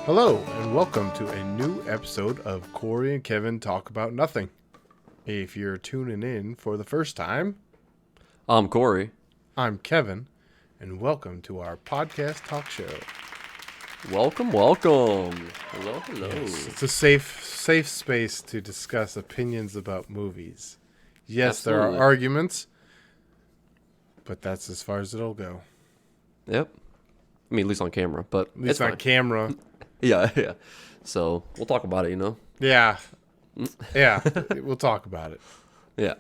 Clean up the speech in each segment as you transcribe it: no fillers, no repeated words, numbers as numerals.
Hello, and welcome to a new episode of Corey and Kevin Talk About Nothing. If you're tuning in for the first time, I'm Corey. I'm Kevin, and welcome to our podcast talk show. Welcome. Hello. Yes, it's a safe space to discuss opinions about movies. Yes, Absolutely. there are arguments, but that's as far as it'll go. Yep. I mean, at least on camera, but At least it's on fine. camera. Yeah. So we'll talk about it, you know? Yeah, we'll talk about it. Yeah.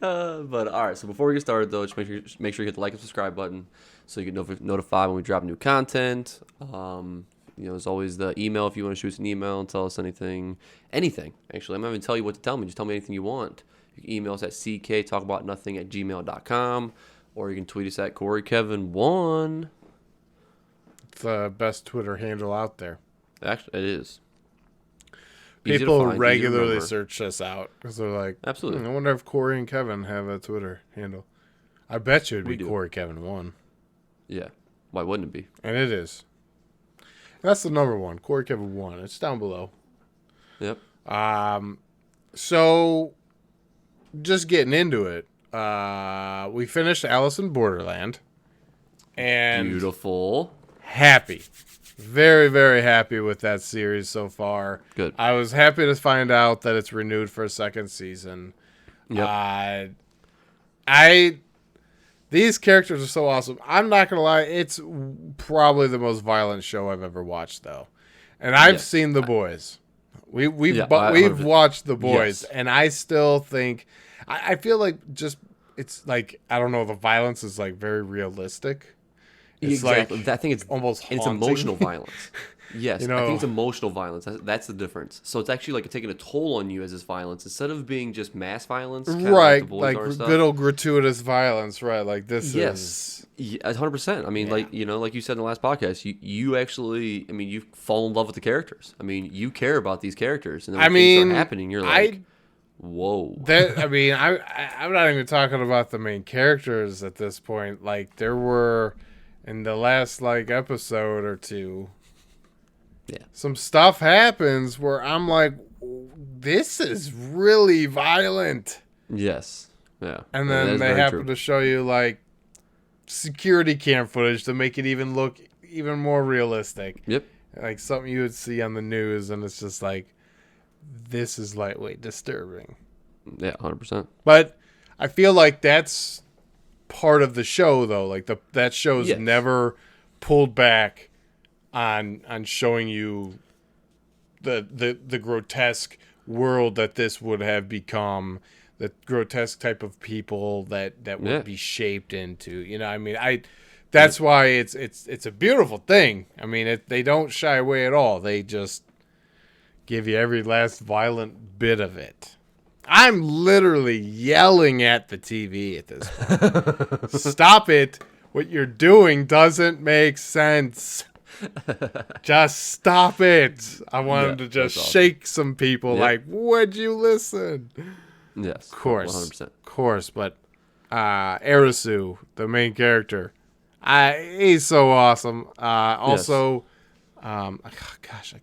But all right. So before we get started, though, just make sure you hit the like and subscribe button so you get notified when we drop new content. There's always the email if you want to shoot us an email and tell us anything. Actually, I'm not even tell you what to tell me. Just tell me anything you want. You can email us at cktalkaboutnothing@gmail.com, or you can tweet us at CoreyKevin1. It's the best Twitter handle out there. Actually, it is. Easy to People find, easy to regularly remember. search us out because they're like, Absolutely. I wonder if Corey and Kevin have a Twitter handle. I bet you it'd We be do. Corey Kevin 1. Yeah. Why wouldn't it be? And it is. That's the number one, Corey Kevin 1. It's down below. Yep. So, just getting into it, we finished Alice in Borderland. And Beautiful. happy. Very, very happy with that series so far. Good. I was happy to find out that it's renewed for a second season. Yep. These characters are so awesome. I'm not gonna lie, it's probably the most violent show I've ever watched, though. And I've seen The Boys. We've watched The Boys, and I still think I feel like it's like, I don't know, the violence is like very realistic. It's Exactly. like I think it's almost it's haunting. emotional violence. Yes, You I know- think it's emotional violence. That's the difference. So it's actually like taking a toll on you as this violence instead of being just mass violence, kinda Right, Like the boys like are and stuff. good old gratuitous violence, right? Like this Yes, is 100%. I mean, Yeah. like you said in the last podcast, you actually, I mean, you fall in love with the characters. I mean, you care about these characters, and then when things start happening, you're like, whoa. I'm not even talking about the main characters at this point. Like, there were in the last episode or two, some stuff happens where I'm like, this is really violent. Yes. Yeah. And That then is they very happen true. to show you security cam footage to make it even look even more realistic. Yep. Like something you would see on the news, and it's just like, this is lightweight disturbing. Yeah, 100%. But I feel like that's part of the show, though. Like that show's Yes. never pulled back on showing you the grotesque world that this would have become, the grotesque type of people that would be shaped into. You know, I mean, that's why it's a beautiful thing. I mean, they don't shy away at all. They just give you every last violent bit of it. I'm literally yelling at the TV at this point. Stop it. What you're doing doesn't make sense. Just stop it. I wanted to just that's awesome. shake some people. Yep. Like, would you listen? Yes. Of course. 100%. Of course. But Arisu, the main character, he's so awesome. Also, gosh,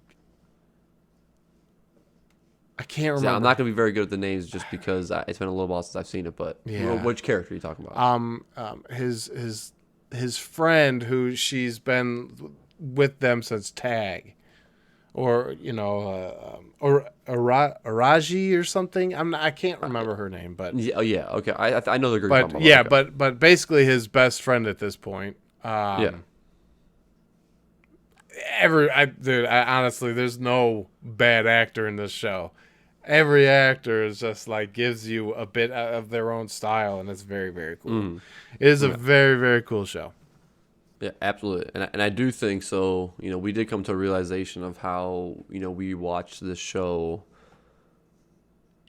I can't remember. Yeah, I'm not going to be very good at the names just because it's been a little while since I've seen it, but which character are you talking about? His friend, who she's been with them since Tag, or or Araji or something. I can't remember her name, but Yeah, okay. I know the girl you're talking but about. Okay. but basically his best friend at this point. Honestly, there's no bad actor in this show. Every actor is just gives you a bit of their own style, and it's very, very cool. It is a very, very cool show. Yeah, absolutely. And I do think so. You know, we did come to a realization of how, we watched this show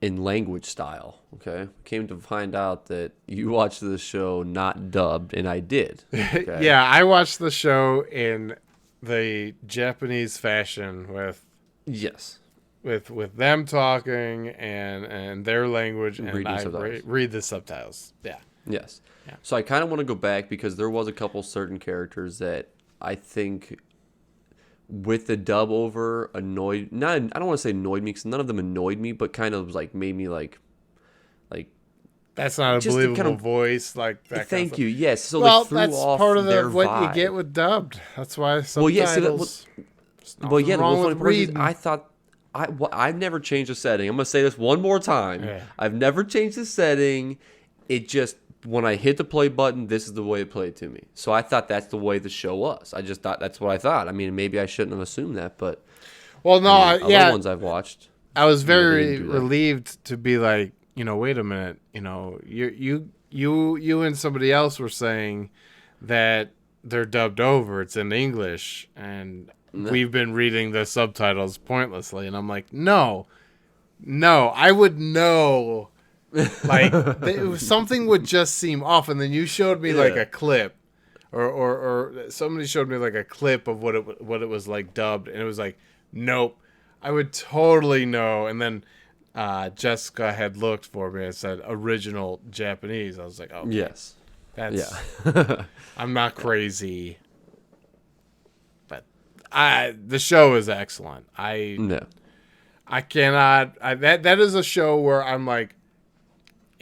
in language style, okay? Came to find out that you watched this show not dubbed, and I did. Okay? Yeah, I watched the show in the Japanese fashion with Yes. with them talking and their language, and Reading I subtitles. read the subtitles. Yeah. Yes. Yeah. So I kind of want to go back because there was a couple certain characters that I think with the dub over annoyed. Not I don't want to say annoyed me because none of them annoyed me, but kind of like made me like That's not a just believable kind of. voice like that. Thank you. Yes. So Well, they threw that's off part of their what vibe. you get with dubbed. That's why Well, yeah. See, subtitles. There's well, nothing yeah. The wrong funny with part is, reading. I thought I've never changed the setting. I'm gonna say this one more time. Yeah. I've never changed the setting. It just when I hit the play button, this is the way it played to me. So I thought that's the way the show was. I just thought that's what I thought. I mean, maybe I shouldn't have assumed that, but Well, no, other ones I've watched. I was they very didn't do that. relieved to be like, wait a minute, you and somebody else were saying that they're dubbed over. It's in English, and we've been reading the subtitles pointlessly. And I'm like, no, I would know. Like something would just seem off, and then you showed me like a clip, or somebody showed me like a clip of what it was like dubbed, and it was like, nope, I would totally know. And then Jessica had looked for me and said original Japanese. I was like, oh Yes, that's yeah. I'm not crazy, but the show is excellent. No. I cannot. That is a show where I'm like,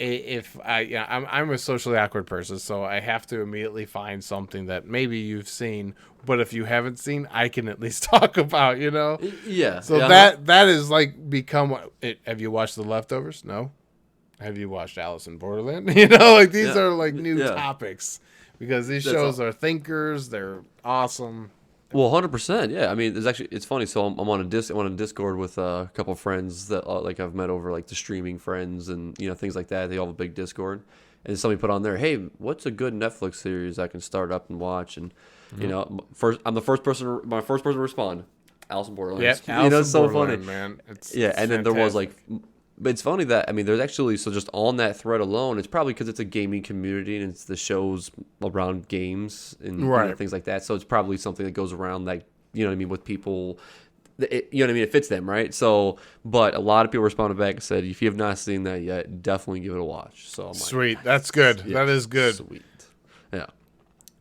I'm a socially awkward person, so I have to immediately find something that maybe you've seen, but if you haven't seen, I can at least talk about, Yeah. So yeah. that is like become. Have you watched The Leftovers? No. Have you watched Alice in Borderland? Like these are like new topics because these shows are thinkers. They're awesome. Well, 100%. Yeah. I mean, it's funny. So I'm on a Discord with a couple of friends that like I've met over like the streaming friends and things like that. They all have a big Discord, and somebody put on there, "Hey, what's a good Netflix series I can start up and watch?" And I'm my first person to respond. Alice in Borderland. Yeah, Alice in so Borderland, funny, man. It's and then there was fantastic. like. But it's funny that, I mean, there's actually, so just on that thread alone, it's probably because it's a gaming community and it's the shows around games and things like that. So it's probably something that goes around that, with people, it fits them, right? So, but a lot of people responded back and said, if you have not seen that yet, definitely give it a watch. So I'm like, sweet. That's good. yeah, that is good. Sweet. Yeah.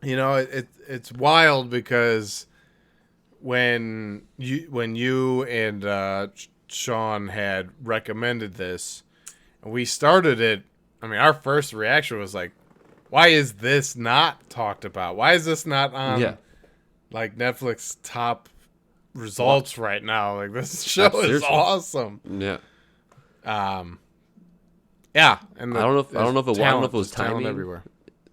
It's wild because when you and Sean had recommended this, and we started it. I mean, our first reaction was like, "Why is this not talked about? Why is this not on like Netflix top results right now? Like this show is awesome." Yeah. Yeah, and I don't know if it was talent timing everywhere.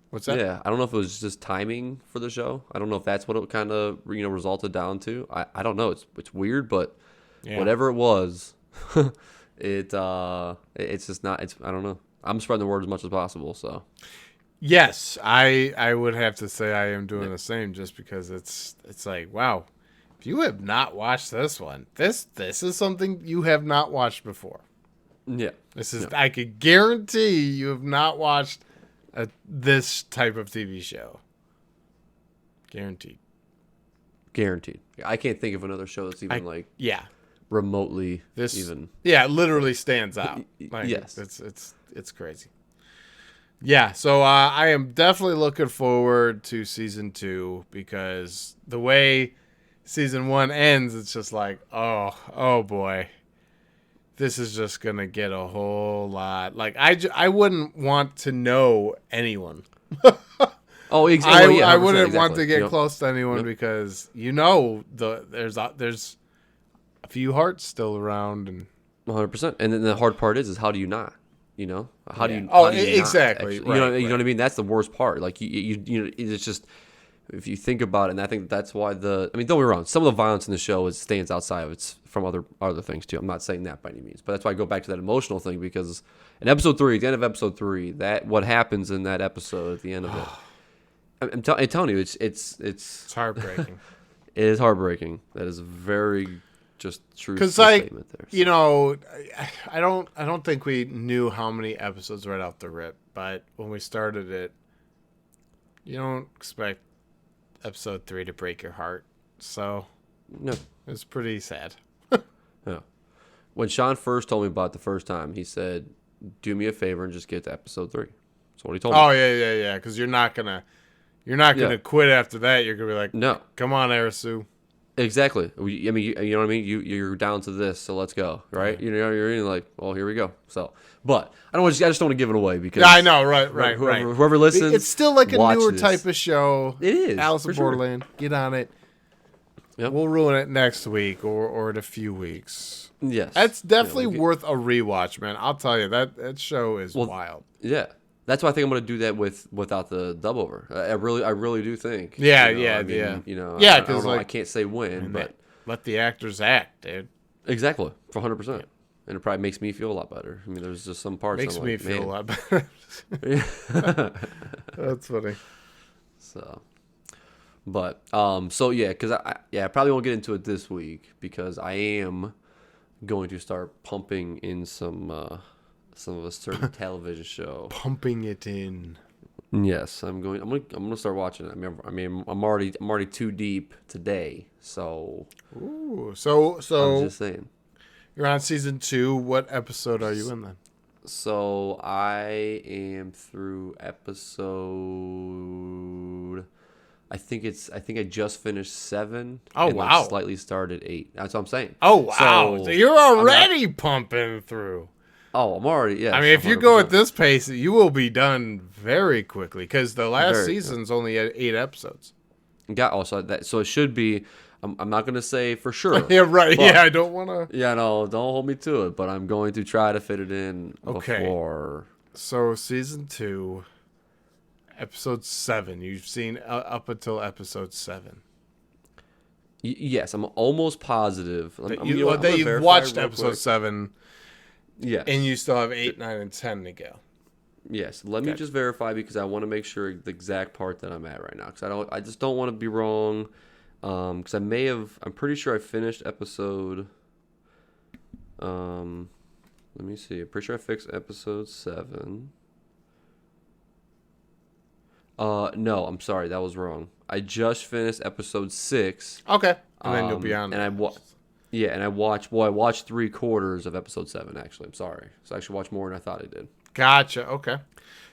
What's that? Yeah, I don't know if it was just timing for the show. I don't know if that's what it kind of resulted down to. I don't know. It's weird, but. Yeah. Whatever it was, it's just not. I don't know. I'm spreading the word as much as possible. So, yes, I would have to say I am doing the same, just because it's like, wow, if you have not watched this one, this is something you have not watched before. Yeah, this is. I could guarantee you have not watched this type of TV show. Guaranteed. I can't think of another show that's even remotely even. Yeah, it literally stands out. Like, yes, it's crazy. Yeah, so I am definitely looking forward to season 2, because the way season 1 ends, it's just like, oh boy, this is just gonna get a whole lot. Like I wouldn't want to know anyone. Oh, exactly. I wouldn't want to get close to anyone because there's a few hearts still around, and 100%. And then the hard part is how do you not? How do you? Exactly. You know what I mean? That's the worst part. Like you it's just, if you think about it, and I think that's why don't get me wrong, some of the violence in the show stands outside of it's from other things too. I'm not saying that by any means, but that's why I go back to that emotional thing, because in episode 3, at the end of episode 3, that what happens in that episode at the end of it, I'm telling you, it's heartbreaking. It is heartbreaking. That is very just true. Because statement there. So. I don't think we knew how many episodes right off the rip, but when we started it, you don't expect episode 3 to break your heart. So no, it's pretty sad. Yeah. When Sean first told me about it the first time, he said, "Do me a favor and just get to episode 3." That's what he told me. Oh yeah. Because you're not gonna You're not Yeah. gonna quit after that. You're gonna be like, No. come on, Arisu. Exactly. I mean, you know what I mean. You're down to this, so let's go, right? Yeah. You know, you're in like, well, here we go. So, but I just don't want to give it away because Yeah, I know, right. whoever listens, It's still like a watch newer this. type of show. It is, Alice for in sure. Borderland. Get on it. Yep. We'll ruin it next week or in a few weeks. Yes, That's definitely we'll worth a rewatch, man. I'll tell you that show is wild. Yeah, that's why I think I'm going to do that without the dub over. I really do think. Yeah, you know, yeah, I mean, yeah. You know, Yeah, I don't 'cause, know, like, I can't say when, but Let the actors act, dude. exactly for 100%. And it probably makes me feel a lot better. I mean, there's just some parts Makes I'm me like, feel a man. lot better. That's funny. So, but so yeah, because I probably won't get into it this week because I am going to start pumping in some of a certain television show. Pumping it in. Yes, I'm gonna start watching it. I mean, I'm already too deep today, so Ooh, so I'm just saying. you're on season 2. What episode are you in then? So I am through episode. I think I just finished 7. Oh, and wow. I've slightly started 8. That's what I'm saying. Oh wow! So you're already pumping through. I'm already, yeah. I mean, if you go at this pace, you will be done very quickly because the last season's only at 8 episodes. So it should be. I'm not gonna say for sure. Yeah, right. But, Yeah, I don't want to. Yeah, no, don't hold me to it. But I'm going to try to fit it in Okay. before. So season 2, episode 7. You've seen up until episode 7. Yes, I'm almost positive. You've watched episode 7. Yes. And you still have 8, 9, and 10 to go. Yes. Let me just verify because I want to make sure the exact part that I'm at right now. Because I just don't want to be wrong. Because I'm pretty sure I finished episode. Let me see. I'm pretty sure I fixed episode 7. No, I'm sorry, that was wrong. I just finished episode 6. Okay. And then you'll be on. And I watched 3/4 of episode 7. Actually, I'm sorry. So I actually watched more than I thought I did. Gotcha. Okay.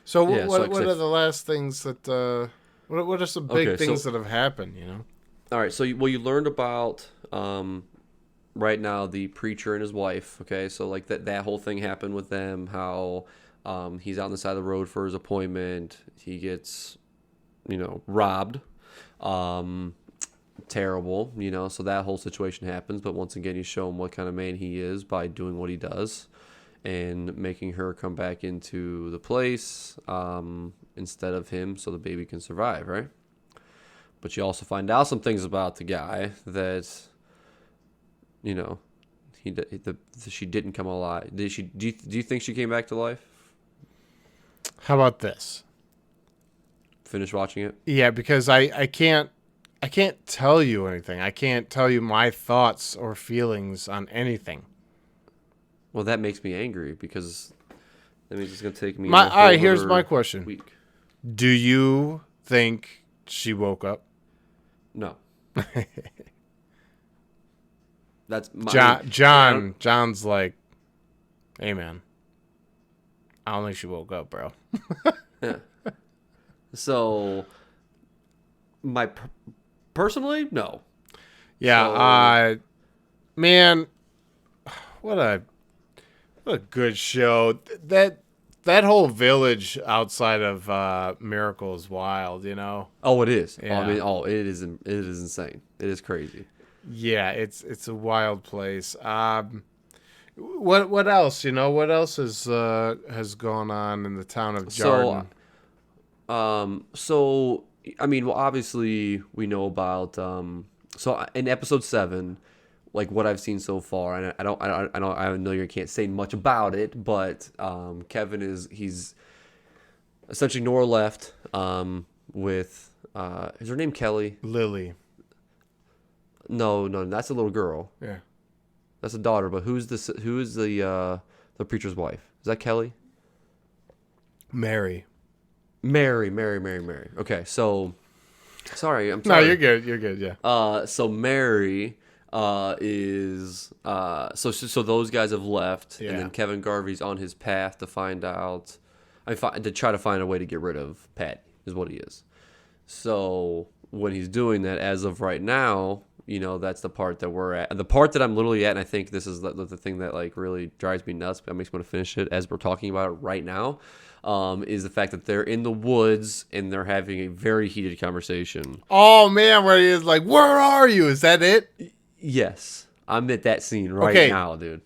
So Yeah, what are the last things that? What are some big things that have happened? You know. All right. So you learned about right now the preacher and his wife. Okay. So like that whole thing happened with them. How he's out on the side of the road for his appointment. He gets robbed. Terrible, so that whole situation happens, but once again he's shown what kind of man he is by doing what he does and making her come back into the place instead of him so the baby can survive, right? But you also find out some things about the guy that she didn't come alive. Do you think she came back to life? How about this? Finish watching it? Yeah, because I can't tell you anything. I can't tell you my thoughts or feelings on anything. Well, that makes me angry because that means it's going to take me. All right, here's my question. Week. Do you think she woke up? No. That's my John's like, hey man, I don't think she woke up, bro. Yeah. So, personally, no. Yeah, man, what a good show. That whole village outside of Miracle is wild, Oh, it is. Yeah. I mean, it is insane. It is crazy. Yeah, it's a wild place. What else? What else has gone on in the town of Jordan? So I mean, well, obviously we know about so in episode 7, like what I've seen so far, and I know you can't say much about it, but Kevin he's essentially Nora left with is her name Kelly? Lily. No, that's a little girl. Yeah. That's a daughter, but who is the preacher's wife? Is that Kelly? Mary. Okay, so sorry, I'm No, sorry. you're good, yeah. So Mary is so those guys have left, Yeah. and then Kevin Garvey's on his path to find out, to try to find a way to get rid of Pat is what he is. So when he's doing that, as of right now, that's the part that we're at. The part that I'm literally at, and I think this is the thing that like really drives me nuts, but makes me want to finish it as we're talking about it right now, is the fact that they're in the woods and they're having a very heated conversation. Oh man, where he is like, "Where are you?" Is that it? Yes, I'm at that scene right now, dude.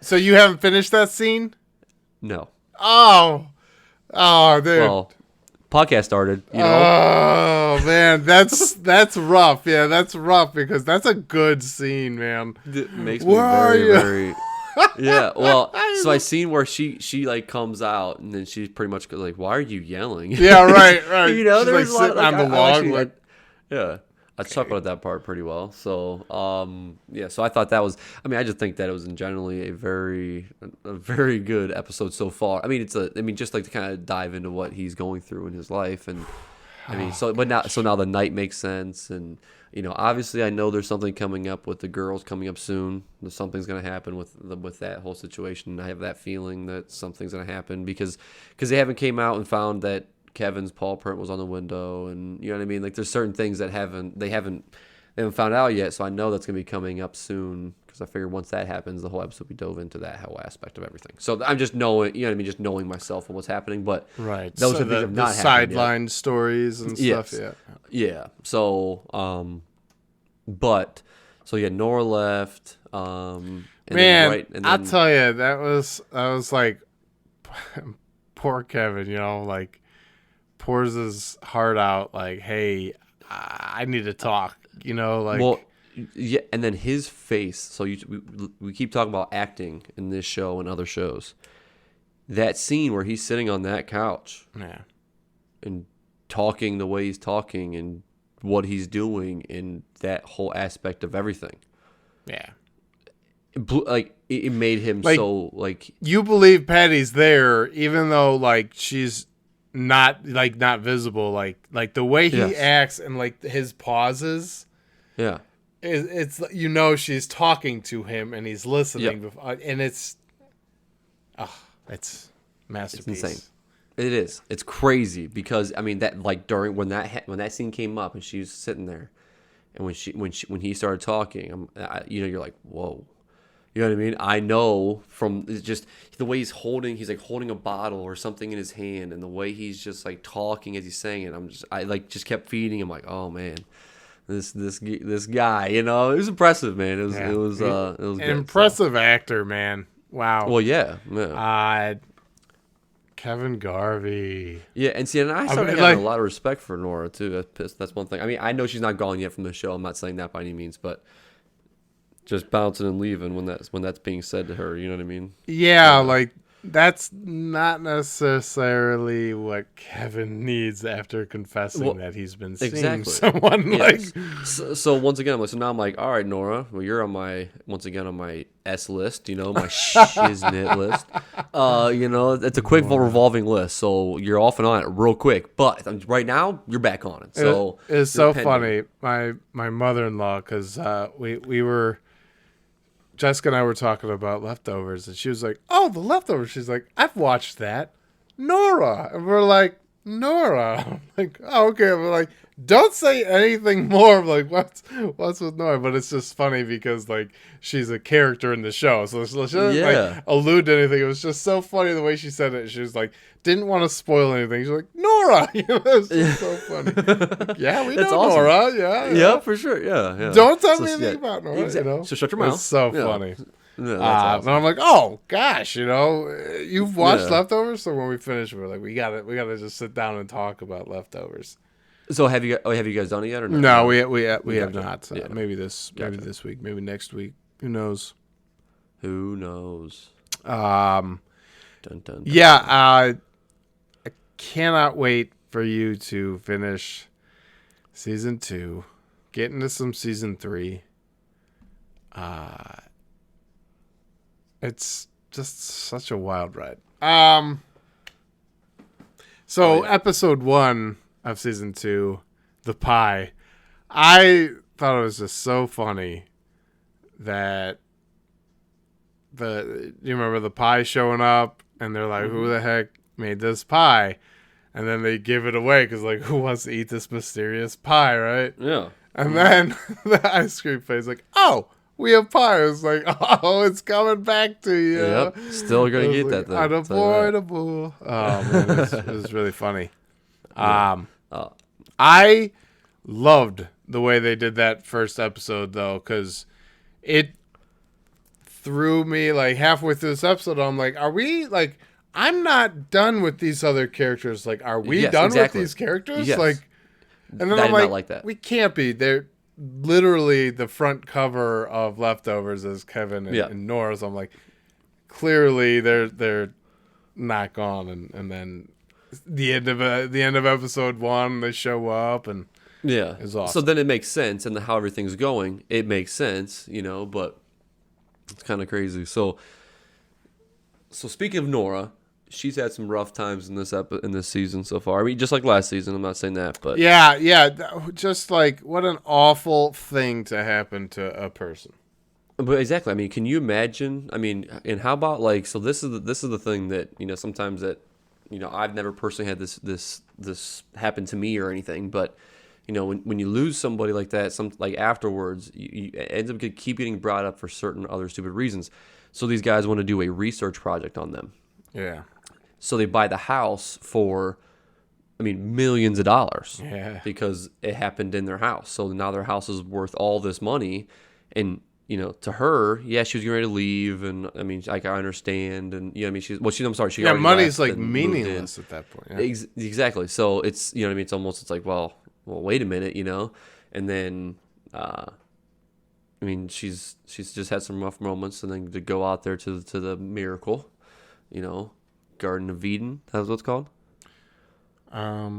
So you haven't finished that scene? No. Oh, dude. Well, podcast started, Oh man, that's rough. Yeah, that's rough because that's a good scene, man. It makes me very yeah. Well, so I seen where she like comes out and then she's pretty much like, "Why are you yelling?" Yeah, right. She's there's like sitting on the log. Yeah, I chuckled at that part pretty well. So, yeah. So I thought that was. I mean, I just think that it was generally a very good episode so far. I mean, just like to kind of dive into what he's going through in his life, and I mean, now the night makes sense, and obviously I know there's something coming up with the girls coming up soon. There's something's gonna happen with that whole situation. I have that feeling that something's gonna happen because they haven't came out and found that Kevin's paw print was on the window, and you know what I mean. Like there's certain things that they haven't found out yet. So I know that's gonna be coming up soon because I figured once that happens, the whole episode we dove into that whole aspect of everything. So I'm just knowing, you know what I mean, just knowing myself and what's happening. But right, those so are things the sideline stories and stuff. Yes. Yeah. So so yeah, Nora left. Man, then I'll tell you, that was like poor Kevin, like pours his heart out like, "Hey, I need to talk," like. Well, yeah, and then his face. So we keep talking about acting in this show and other shows. That scene where he's sitting on that couch, yeah, and talking the way he's talking and what he's doing and that whole aspect of everything. Yeah. It made him like, so like you believe Patty's there even though like she's not visible, like the way he acts and like his pauses. Yeah. It's she's talking to him and he's listening, and it's masterpiece. It's insane. It is. It's crazy because I mean that like during when that scene came up and she was sitting there, and when he started talking, you're like, whoa, you know what I mean? I know from just the way he's like holding a bottle or something in his hand, and the way he's just like talking as he's saying it. I just kept feeding him like, oh man, this guy, it was impressive, man. It was good, impressive actor, man. Wow. Well, yeah. Kevin Garvey. Yeah, and see, and I started having a lot of respect for Nora too. That's one thing. I mean, I know she's not gone yet from the show. I'm not saying that by any means, but just bouncing and leaving when that's being said to her, you know what I mean? Yeah, like that's not necessarily what Kevin needs after confessing that he's been seeing someone. Like, so once again, now I'm like, all right, Nora, well, you're on my S list, my shiznit list. It's a quick revolving list, so you're off and on it real quick. But right now, you're back on it. So it's so funny. My mother-in-law, because we were. Jessica and I were talking about Leftovers, and she was like, "Oh, The Leftovers." She's like, "I've watched that." Nora. And we're like, "Nora." I'm like, "Oh, okay." We're like, "Don't say anything more." I'm like, what's with Nora? But it's just funny because, like, she's a character in the show. So she doesn't, like, allude to anything. It was just so funny the way she said it. She was like, didn't want to spoil anything. She's like, "Nora." It's just so funny. Like, yeah, we know awesome. Nora. Yeah, for sure. Yeah. Don't tell me anything about Nora. Exactly. So shut your mouth. It's so funny. Yeah, awesome. And I'm like, oh gosh, you've watched Leftovers. So when we finish, we're like, we gotta just sit down and talk about Leftovers. So have you guys done it yet or not? No, we have not. Maybe this week, maybe next week. Who knows? Dun, dun, dun. Yeah. I cannot wait for you to finish season 2, get into some season 3. It's just such a wild ride. Episode 1 of season 2, the pie. I thought it was just so funny that you remember the pie showing up and they're like, who the heck made this pie? And then they give it away because, like, who wants to eat this mysterious pie, right? Yeah. And then the ice cream face like, oh, we have pie. It's like, oh, it's coming back to you. Yep. Still gonna get like, that thing. unavoidable. Oh man, it was really funny. Yeah. I loved the way they did that first episode though, because it threw me like halfway through this episode. I'm like, are we like? I'm not done with these other characters. Like, are we done with these characters? Yes. Like, and then I I'm did not like that. We can't be. They're literally the front cover of Leftovers is Kevin and Nora. So I'm like, clearly they're not gone. And then the end of episode 1, they show up and it's awesome. So then it makes sense, and how everything's going, it makes sense, but it's kind of crazy. So speaking of Nora, she's had some rough times in this season so far. I mean, just like last season. I'm not saying that, but yeah, just like what an awful thing to happen to a person. But exactly. I mean, can you imagine? I mean, and how about like? So this is the thing that sometimes that I've never personally had this happen to me or anything, but when you lose somebody like that, like afterwards, you ends up keep getting brought up for certain other stupid reasons. So these guys want to do a research project on them. Yeah. So they buy the house for, millions of dollars. Yeah. Because it happened in their house. So now their house is worth all this money. And, to her, she was getting ready to leave. And, I understand. And, I'm sorry. She already money's left like meaningless at that point. Yeah. Exactly. So it's, it's like, well, wait a minute, And then, she's just had some rough moments. And then to go out there to the miracle. Garden of Eden. That's what it's called. I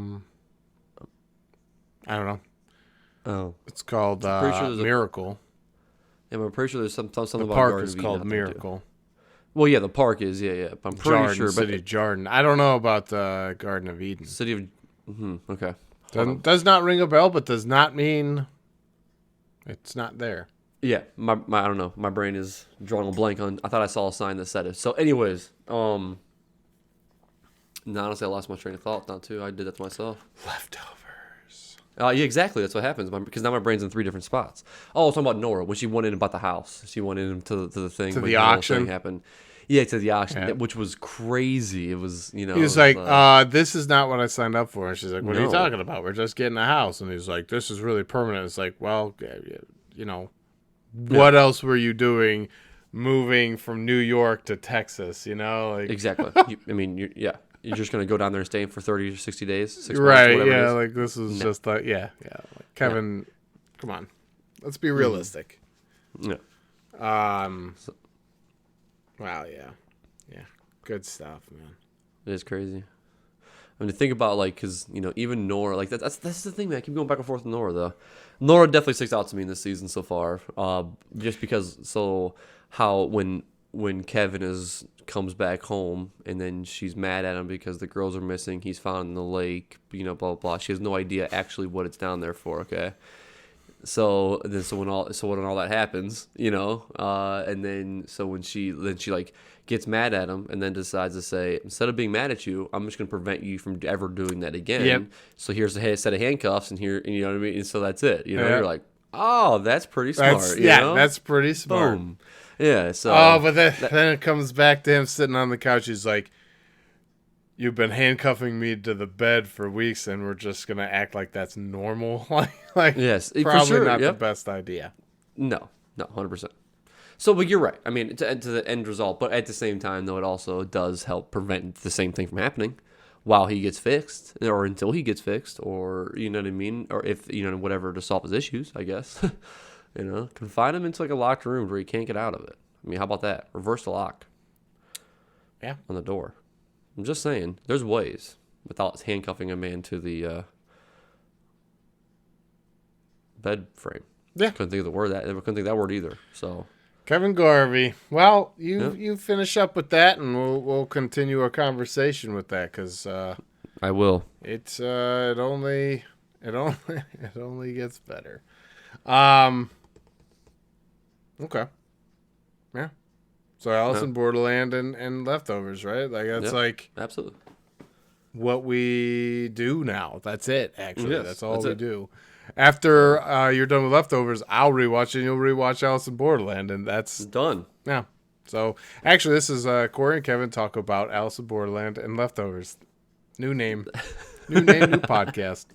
don't know. Oh, it's called Miracle. I'm pretty sure there's something the about park Garden is of called Eden Miracle. Well, yeah, the park is I'm pretty Jordan, sure. City of Jordan. I don't know about the Garden of Eden. City of. Okay. Does not ring a bell, but does not mean it's not there. Yeah, my I don't know. My brain is drawing a blank on. I thought I saw a sign that said it. So, anyways, no, honestly, I lost my train of thought now too. I did that to myself. Leftovers. Yeah, exactly. That's what happens because now my brain's in 3 different spots. Oh, I was talking about Nora when she went in and bought the house. She went in to the thing. To when the auction. Whole thing happened. Yeah, to the auction, which was crazy. It was, He was like, this is not what I signed up for. And she's like, what are you talking about? We're just getting a house. And he's like, this is really permanent. It's like, well, what else were you doing moving from New York to Texas, Like Exactly. You're just going to go down there and stay for 30 or 60 days? 6 months, right, whatever yeah, it is? like this is just like, Like, Kevin, come on. Let's be realistic. Yeah. Wow, yeah. Good stuff, man. It is crazy. To think about, like, because, even Nora, like, that's the thing, man. I keep going back and forth with Nora, though. Nora definitely sticks out to me in this season so far. Just because, how when Kevin comes back home and then she's mad at him because the girls are missing, he's found in the lake, blah, blah, blah. She has no idea actually what it's down there for, okay? So when all that happens, and then when she like gets mad at him and then decides to say, instead of being mad at you, I'm just going to prevent you from ever doing that again. Yep. So here's a set of handcuffs and here, you know what I mean? And so that's it. You're like, oh, that's pretty smart. That's pretty smart. Boom. Yeah. So. But then it comes back to him sitting on the couch. He's like, you've been handcuffing me to the bed for weeks, and we're just gonna act like that's normal. like yes, probably for sure. not the best idea. No, 100%. So, but you're right. I mean, to the end result, but at the same time, though, it also does help prevent the same thing from happening while he gets fixed, or until he gets fixed, or you know what I mean, or if whatever to solve his issues, I guess. Confine him into like a locked room where he can't get out of it. I mean, how about that? Reverse the lock. Yeah, on the door. I'm just saying, there's ways without handcuffing a man to the bed frame. Yeah, couldn't think of the word couldn't think of that word either. So, Kevin Garvey. Well, you finish up with that, and we'll continue our conversation with that because I will. It's it only gets better. Okay. Yeah. So Alice in Borderland and Leftovers, right? Like that's like absolutely. what we do now. That's it, actually. Yes, That's all that's we it. do. After you're done with Leftovers, I'll rewatch it and you'll rewatch Alice in Borderland. And that's, Done. yeah. So, actually, this is Corey and Kevin talk about Alice in Borderland and Leftovers. New name. New name, new podcast.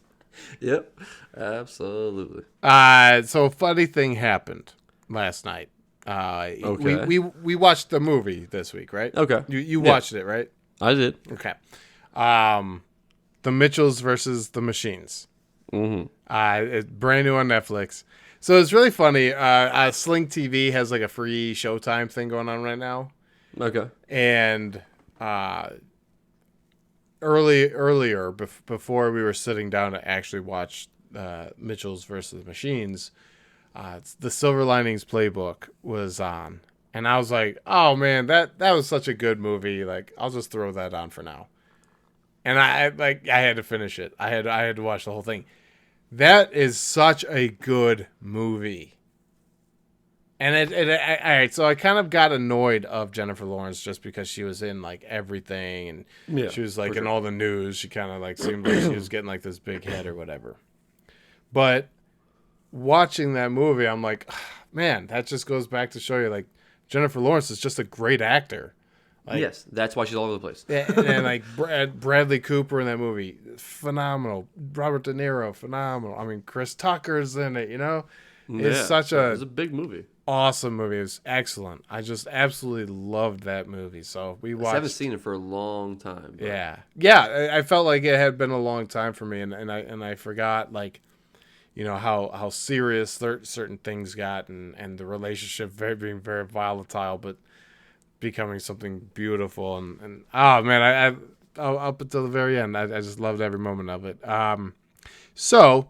Yep. Absolutely. So, a funny thing happened last night. Okay. We watched the movie this week, right? Okay. You watched it, right? I did. Okay. The Mitchells versus the Machines. Mm-hmm. It's brand new on Netflix. So it's really funny. Sling TV has like a free Showtime thing going on right now. Okay. And earlier, before we were sitting down to actually watch Mitchells versus the Machines, the Silver Linings Playbook was on. And I was like, oh man, that was such a good movie. Like, I'll just throw that on for now. And I had to finish it. I had to watch the whole thing. That is such a good movie. And all right, so I kind of got annoyed of Jennifer Lawrence just because she was in like everything, and she was like in all the news. She kind of like seemed like she was getting like this big head or whatever. But watching that movie, I'm like, man, that just goes back to show you like Jennifer Lawrence is just a great actor. Like, yes, that's why she's all over the place. and like Bradley Cooper in that movie, phenomenal. Robert De Niro, phenomenal. I mean, Chris Tucker's in it. It's such it was a big movie. Awesome movie. It was excellent. I just absolutely loved that movie. So we watched. I haven't seen it for a long time. But... Yeah. I felt like it had been a long time for me, and I forgot like, how serious certain things got, and the relationship being very volatile, but becoming something beautiful, and oh man, I up until the very end, I just loved every moment of it. So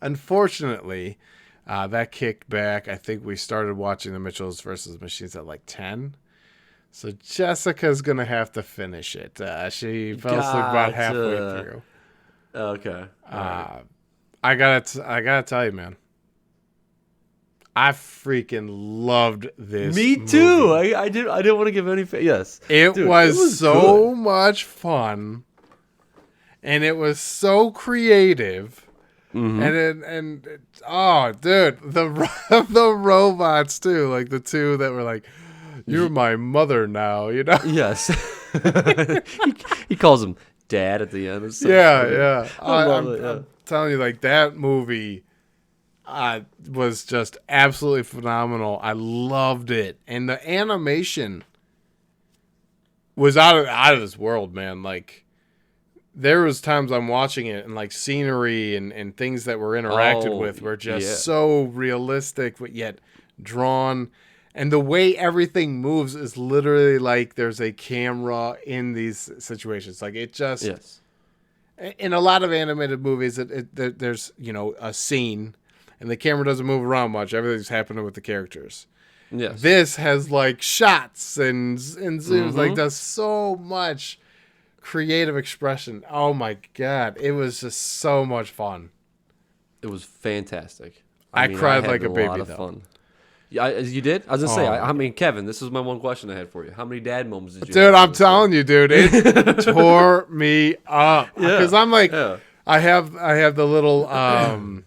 unfortunately, that kicked back. I think we started watching the Mitchells versus Machines at like 10. So Jessica's gonna have to finish it. She fell asleep about halfway through. Okay. Right. I gotta tell you, man. I freaking loved this. Me too. Movie. I didn't want to give any. Yes, it was so good. Much fun, and it was so creative. Mm-hmm. And oh, dude, the robots too, like the two that were like, "You're my mother now," Yes. he calls him Dad at the end. Yeah. I'm telling you, like that movie. Was just absolutely phenomenal. I loved it, and the animation was out of this world, man. Like there was times I'm watching it, and like scenery and things that were interacted with were just so realistic, but yet drawn. And the way everything moves is literally like there's a camera in these situations. Like it just in a lot of animated movies, there's a scene. And the camera doesn't move around much. Everything's happening with the characters. Yes. This has like shots and zooms. Like does so much creative expression. Oh my god, it was just so much fun. It was fantastic. I cried like a baby. A lot of fun. Yeah, you did? I was gonna say. I mean, Kevin, this was my one question I had for you. How many dad moments did you? Dude, I'm telling you, dude, it tore me up because I'm like, I have the little. I'm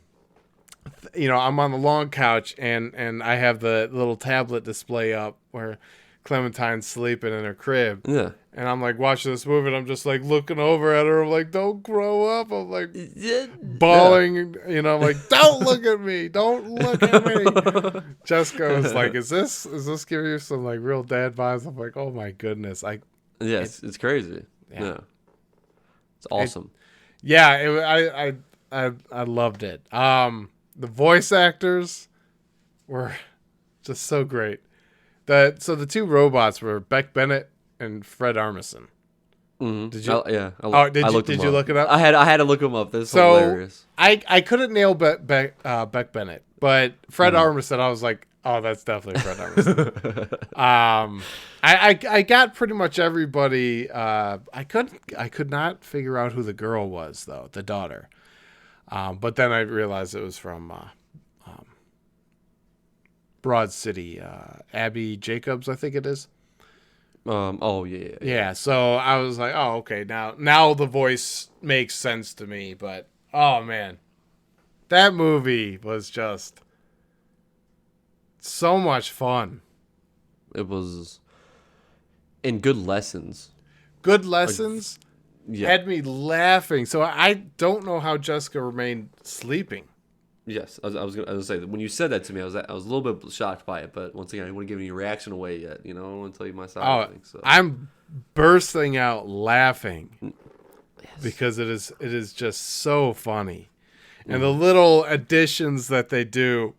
on the long couch and I have the little tablet display up where Clementine's sleeping in her crib. Yeah. And I'm like watching this movie and I'm just like looking over at her. I'm like, don't grow up. I'm like bawling, I'm like, don't look at me. Don't look at me. Jessica was like, is this giving you some like real dad vibes? I'm like, oh my goodness. It's crazy. Yeah. It's awesome. I loved it. The voice actors were just so great. So the two robots were Beck Bennett and Fred Armisen. Mm-hmm. Did you? Did you look it up? I had to look them up. That's hilarious. I couldn't nail Beck Bennett, but Fred Armisen, I was like, oh, that's definitely Fred Armisen. I got pretty much everybody. I could not figure out who the girl was though, the daughter. But then I realized it was from Broad City. Abbi Jacobs, I think it is. Oh yeah. Yeah, so I was like, oh, okay, now the voice makes sense to me. But oh man, that movie was just so much fun. It was in good lessons. Good Like, lessons yeah. had me laughing. So I don't know how Jessica remained sleeping. Yes, I was gonna say that when you said that to me, I was a little bit shocked by it. But once again, I don't want to give any reaction away yet. I don't want to tell you my side Oh, of things. So I'm bursting out laughing yes. because it is just so funny. And the Mm-hmm. little additions that they do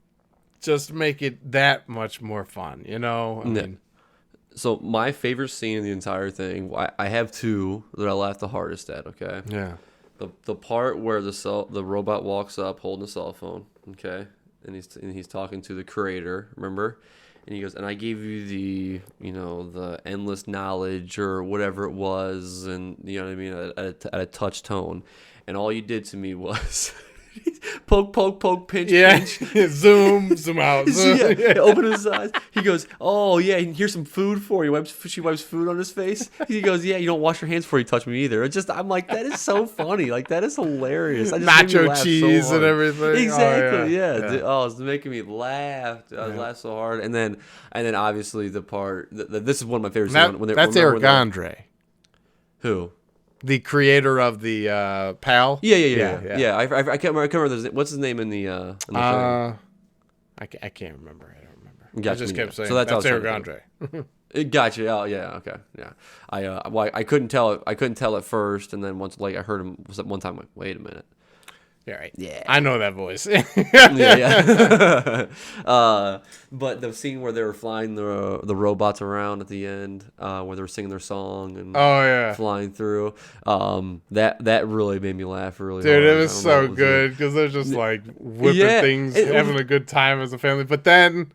just make it that much more fun, I mean, So my favorite scene in the entire thing, I have two that I laughed the hardest at. Okay, yeah. the part where the robot walks up holding a cell phone. Okay, and he's talking to the creator. Remember, and he goes, and I gave you the endless knowledge or whatever it was, and you know what I mean at a touch tone, and all you did to me was. Poke, poke, poke, pinch, Yeah. pinch. zoom out. Zoom. Yeah, open his eyes. He goes, "Oh yeah, here's some food for you." She wipes food on his face. He goes, "Yeah, you don't wash your hands before you touch me either." I'm like, that is so funny. Like that is hilarious. I just made me Nacho laugh cheese so and hard. everything. Exactly. Oh, Yeah. yeah. Dude, oh, it's making me laugh. I was laughing so hard. And then obviously the part. This is one of my favorite scenes. That's Eric Andre, Who? the creator of the PAL. Yeah. I can't remember. What's his name in the thing? I can't remember. I don't remember. Gotcha, I just kept yeah. saying So that's Eric how I was Andre. Gotcha. Oh yeah. Okay. Yeah. I couldn't tell it. I couldn't tell at first, and then once I heard him was one time. Like, wait a minute. Yeah, right. Yeah. I know that voice. Yeah. But the scene where they were flying the robots around at the end, where they were singing their song and Oh yeah, flying through, that really made me laugh really dude, hard. it was so good because they're just like whipping Yeah, things, it was- having a good time as a family. But then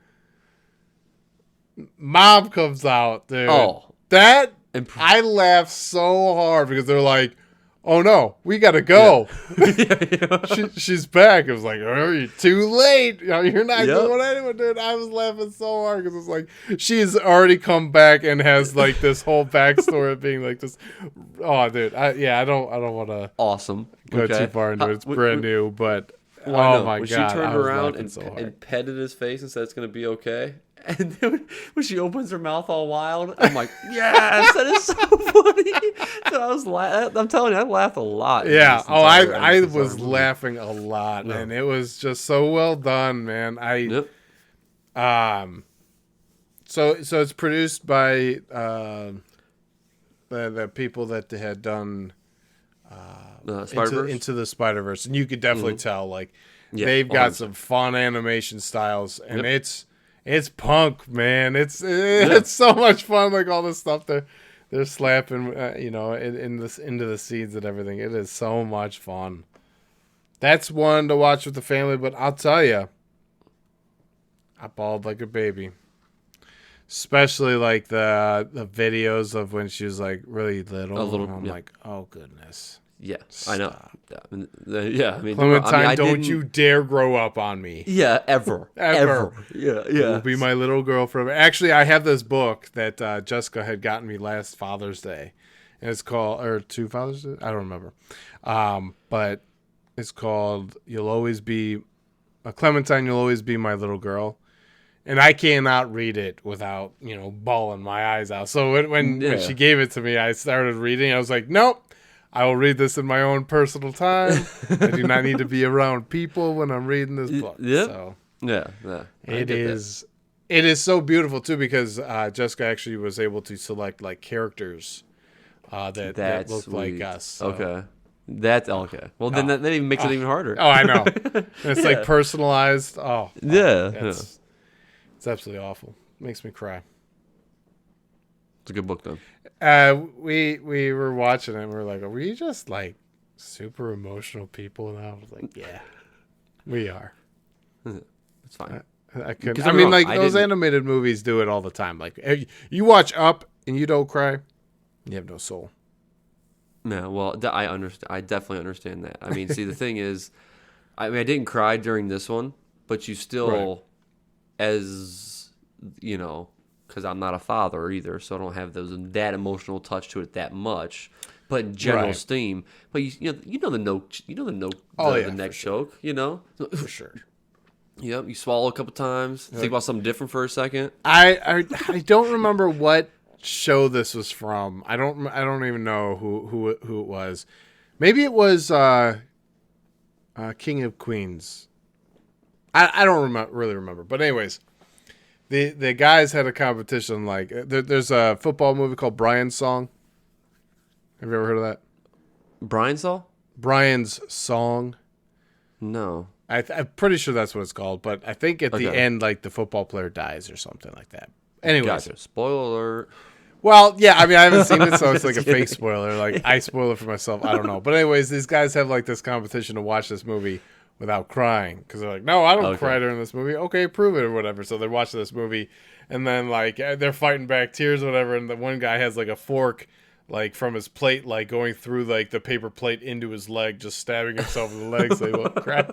Mom comes out, dude. Oh. That Imp- I laughed so hard because they're like, "Oh no, we gotta go." She's back. It was like, "Oh, you're too late. You're not Yep. going anywhere, dude." I was laughing so hard because it's like she's already come back and has like this whole backstory of being like this. Oh, dude, I don't want to Awesome. go too far into it. It's brand new, but Well, I know. oh my When god, she turned I was around laughing so hard. and petted his face and said it's gonna be okay, and then when she opens her mouth all wild, I'm like, yes, that is so funny. So I'm telling you, I laughed a lot. Yeah. I was laughing a lot, No. and it was just so well done, man. Yep. So it's produced by the people that had done Spiderverse. Into the Spiderverse, and you could definitely tell like Yeah, they've got 100%. some fun animation styles, and Yep. it's punk, man. It's so much fun, like all this stuff they're slapping, in this into the seeds and everything. It is so much fun. That's one to watch with the family, but I'll tell you, I bawled like a baby. Especially like the videos of when she was like really little. I'm like, oh goodness. Yeah, Stop. I know. Yeah, I mean, Clementine, I don't didn't- you dare grow up on me. Yeah, ever. Ever. Yeah. You'll be my little girl forever. Actually, I have this book that Jessica had gotten me last Father's Day. And it's called, or two Father's Day? I don't remember. But it's called Clementine, You'll Always Be My Little Girl. And I cannot read it without, bawling my eyes out. So when she gave it to me, I started reading. I was like, nope. I will read this in my own personal time. I do not need to be around people when I'm reading this book. Yep. So Yeah. it is so beautiful too because Jessica actually was able to select like characters that look like us. So. Okay. That's okay. Well, then that even makes it even harder. Oh, I know. And it's like personalized. Oh, Yeah. It's absolutely awful. Makes me cry. It's a good book, though. We were watching it and we were like, are we just like super emotional people now? I was like, yeah, we are. It's fine. I couldn't. 'Cause I I'm mean, wrong, like I those didn't- animated movies do it all the time. Like you watch Up and you don't cry, you have no soul. Yeah, well, I understand. I definitely understand that. I mean, see, the thing is, I didn't cry during this one, but you still, as because I'm not a father either, so I don't have that emotional touch to it that much. But in general Right. steam, but you know the note, Oh, the yeah, neck for sure. choke, you know. For sure. Yep, you swallow a couple times, think about something different for a second. I don't remember what show this was from. I don't even know who it was. Maybe it was King of Queens. I don't really remember. But anyways, the guys had a competition. Like there's a football movie called Brian's Song. Have you ever heard of that? Brian saw? Brian's Song. No. I'm pretty sure that's what it's called. But I think at the Okay. end, like the football player dies or something like that. Anyways. Gotcha. Spoiler alert. Well, yeah, I mean, I haven't seen it, so it's like a fake spoiler. Like, I spoil it for myself. I don't know. But anyways, these guys have, like, this competition to watch this movie without crying. Because they're like, no, I don't cry during this movie. Okay, prove it or whatever. So they're watching this movie, and then, like, they're fighting back tears or whatever, and the one guy has, like, a fork, like, from his plate, like, going through, like, the paper plate into his leg, just stabbing himself in the leg so he won't cry.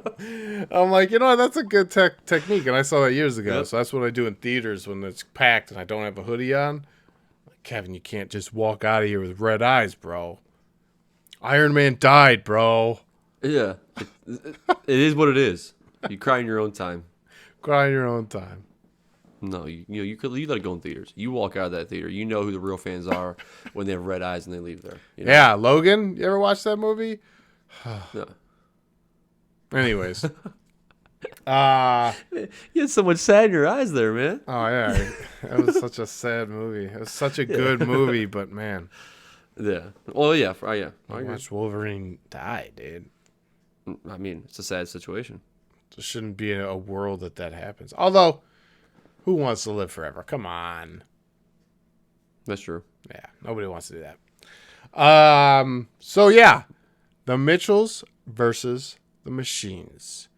I'm like, you know, that's a good technique, and I saw that years ago. Yep. So that's what I do in theaters when it's packed and I don't have a hoodie on. Kevin, you can't just walk out of here with red eyes, bro. Iron Man died, bro. Yeah. It is what it is. You cry in your own time. Cry in your own time. No, you let it go in theaters. You walk out of that theater, you know who the real fans are when they have red eyes and they leave there. You know? Yeah, Logan. You ever watch that movie? No. Anyways. You had so much sad in your eyes there, man. Oh, yeah. That was such a sad movie. It was such a good movie, but man. Yeah. Well, yeah. Yeah. I watched Wolverine die, dude. I mean, it's a sad situation. There shouldn't be a world that happens. Although, who wants to live forever? Come on. That's true. Yeah, nobody wants to do that. So yeah, the Mitchells versus the Machines.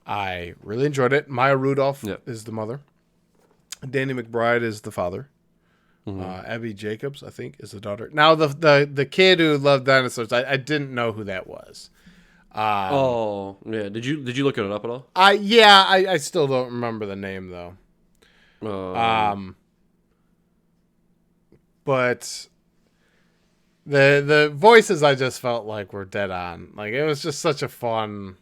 I really enjoyed it. Maya Rudolph is the mother. Danny McBride is the father. Abbi Jacobs, I think, is the daughter. Now the kid who loved dinosaurs, I didn't know who that was. Oh yeah. Did you look it up at all? I still don't remember the name though. But the voices I just felt like were dead on. Like it was just such a fun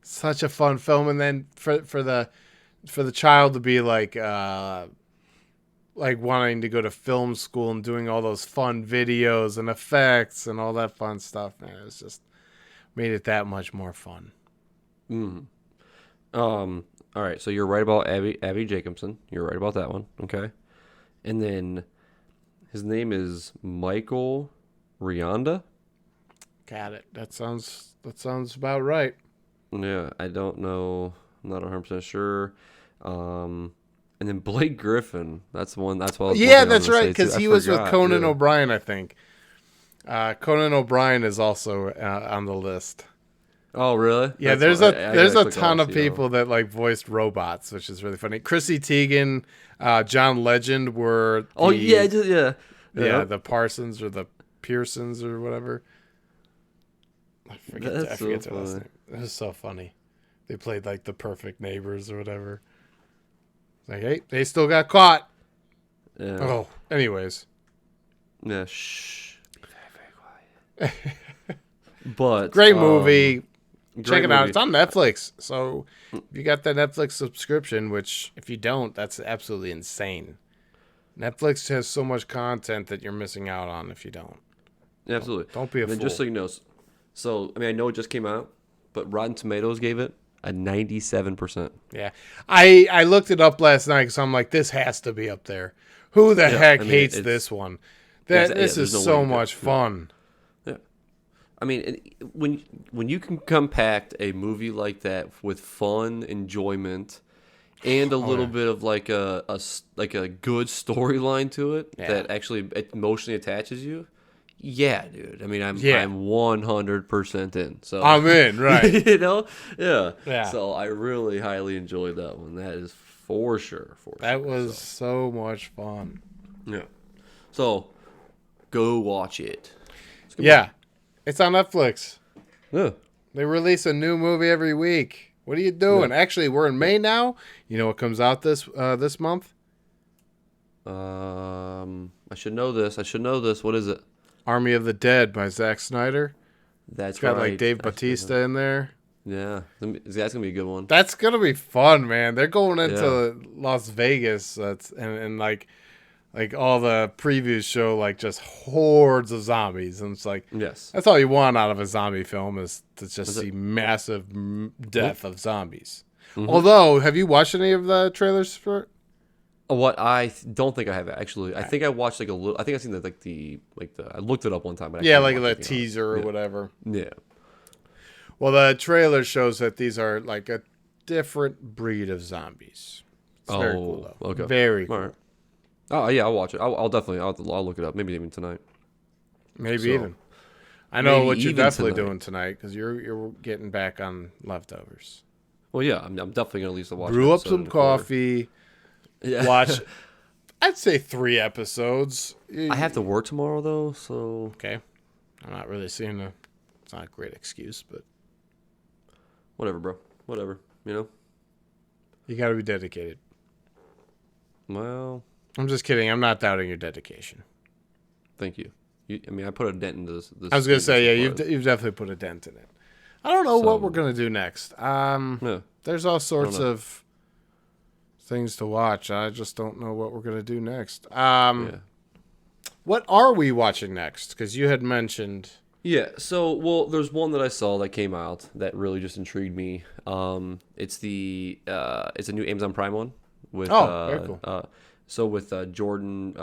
film, and then for the child to be like wanting to go to film school and doing all those fun videos and effects and all that fun stuff, man, it was just made it that much more fun. All right, so you're right about Abbi Jacobson. You're right about that one. Okay. And then his name is Michael Rianda. Got it. That sounds about right. Yeah, I don't know. I'm not 100% sure. And then Blake Griffin. That's one. That's what. Yeah, that's right. Because he was with Conan O'Brien, I think. Conan O'Brien is also on the list. Oh, really? Yeah, there's a ton of people that like voiced robots, which is really funny. Chrissy Teigen, John Legend were. The Parsons or the Pearsons or whatever. I forget their last name. It was so funny. They played like the perfect neighbors or whatever. Like, hey, they still got caught. Yeah. Oh, anyways. Yeah. Shh. Be very, very quiet. But great movie. Check it out. Movie. It's on Netflix. So if you got that Netflix subscription, which if you don't, that's absolutely insane. Netflix has so much content that you're missing out on if you don't. Yeah, absolutely. Don't be a fool. Just so you know, so I mean, I know it just came out, but Rotten Tomatoes gave it a 97%. Yeah, I looked it up last night because I'm like, this has to be up there. Who the heck hates this one? This is so much fun. Yeah, I mean, when you can compact a movie like that with fun, enjoyment, and a little bit of like a good storyline to it that actually emotionally attaches you. Yeah, dude. I mean, I'm 100% in. So I'm in, right? You know, yeah. So I really highly enjoyed that one. That is for sure. That was so much fun. Yeah. So go watch it. It's on Netflix. Yeah. They release a new movie every week. What are you doing? Yeah. Actually, we're in May now. You know what comes out this month? I should know this. What is it? Army of the Dead by Zack Snyder. That's It's got right. like Dave Bautista in there. Yeah, that's gonna be a good one. That's gonna be fun, man. They're going into Yeah. Las Vegas. And like all the previews show like just hordes of zombies, and it's like Yes. that's all you want out of a zombie film is to just That's it. see massive death of zombies. Mhm. Although, have you watched any of the trailers for it? What don't think I have actually. I think I watched like a little. I think I've seen I looked it up one time. But I Yeah, can't like watch the anything on it. teaser or whatever. Yeah. Well, the trailer shows that these are like a different breed of zombies. It's very cool, though. Okay. Very cool. All right. Oh yeah, I'll watch it. I'll definitely. I'll look it up. Maybe even tonight. Maybe So, even. I know maybe what you're even definitely tonight. doing tonight because you're getting back on leftovers. Well, yeah, I'm definitely gonna at least watch. Brew an up episode some in a quarter. coffee. Yeah. Watch. I'd say 3 episodes. I have to work tomorrow though, so Okay. I'm not really seeing a. It's not a great excuse, but whatever, bro. Whatever. You know. you got to be dedicated. Well, I'm just kidding. I'm not doubting your dedication. thank you. I mean, I put a dent into this. I was gonna say, yeah, recording. you've definitely put a dent in it. I don't know what So- we're gonna do next. Yeah. There's all sorts know. of things to watch. I just don't know what we're gonna do next. Yeah. What are we watching next? Because you had mentioned. Yeah, so well, there's one that I saw that came out that really just intrigued me. It's a new Amazon Prime one with Very cool. So with Jordan